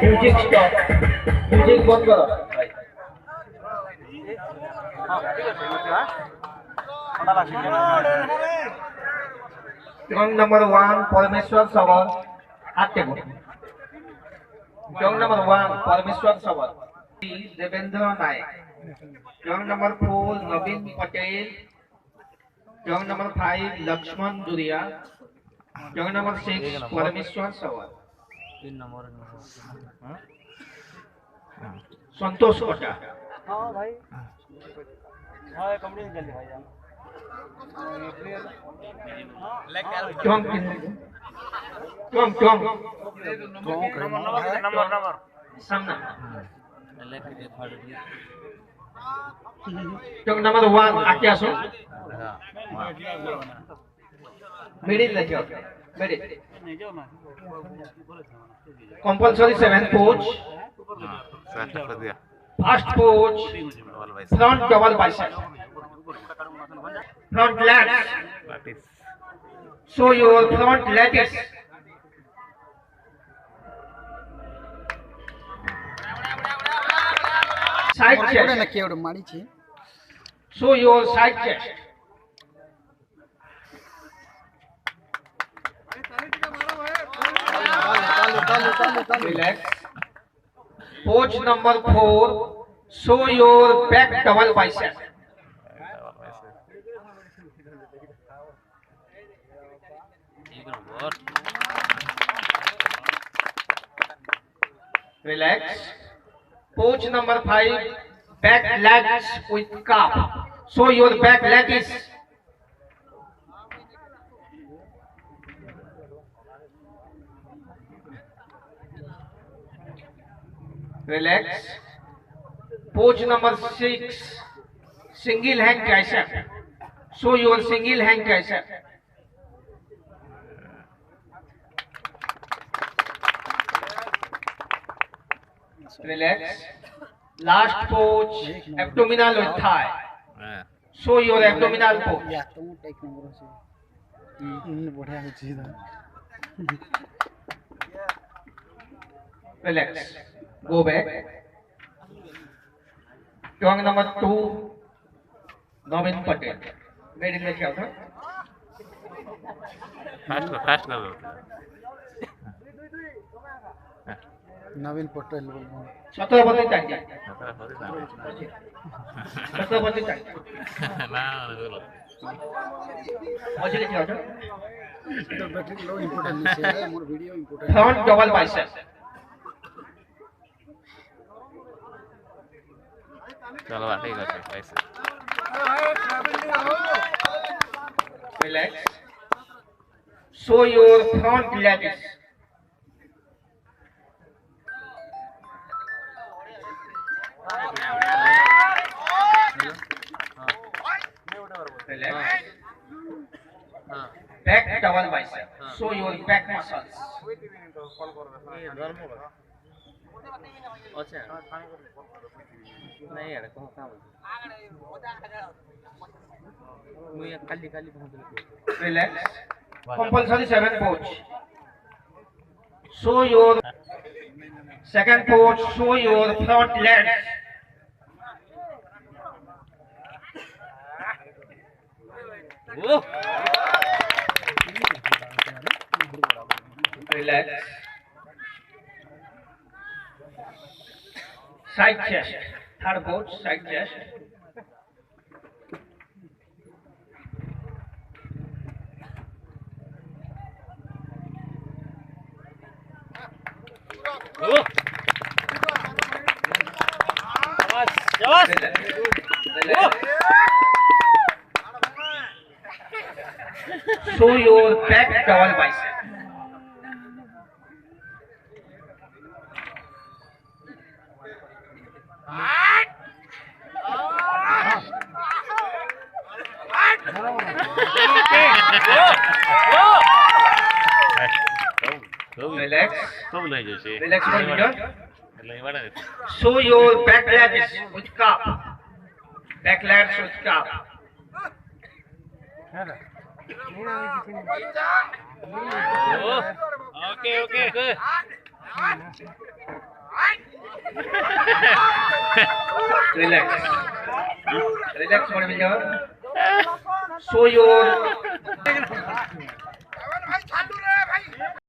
Music stop music बंद करो Strong number one, Parameswar Savar. Active. Strong number one, Parameswar Savar. Devendra Naik. Strong number four, Navin Patel. Strong number five, Lakshman Duria. Strong number six, Parameswar Savar. संतोष कोटा। हाँ भाई हाँ company से जल्दी भाई यार चौंक चौंक चौंक नंबर सामना चौंक नंबर वन आके आसो मिडिल ले जाओ मिडिल कंपल्सरी 7 पोच First pose, front double bicep, front lattice. Show your front lattice. Side chest. Show your side chest. Relax. Pose number 4. Show your back double bicep. Relax. Pose number 5. Back legs with calf. Show your back legs. Relax. Pose number 6. Single hand tricep. Show your single hand tricep. Relax. Last pose, abdominal with thigh. Show your abdominal pose. Relax. Go back. Strong number 2, Navin Patel. Made in the shelter. Fast. Naveen Patel Chhatrapati tiger Chhatrapati tiger मझे क्या होता battery low important है more video important front double bicep चलो ठीक है bicep relax show your front legs back double bicep. Show your back muscles. Relax. Compulsory 7 pose. Show your second pose. Show your front legs. Relax. Side chest. Third pose, side chest. Relax. Show your back double bicep. Relax. Relax 1 minute. Show your back legs with calf. Declare switch up. Okay, okay. Good. Relax. Relax, Manager. Show your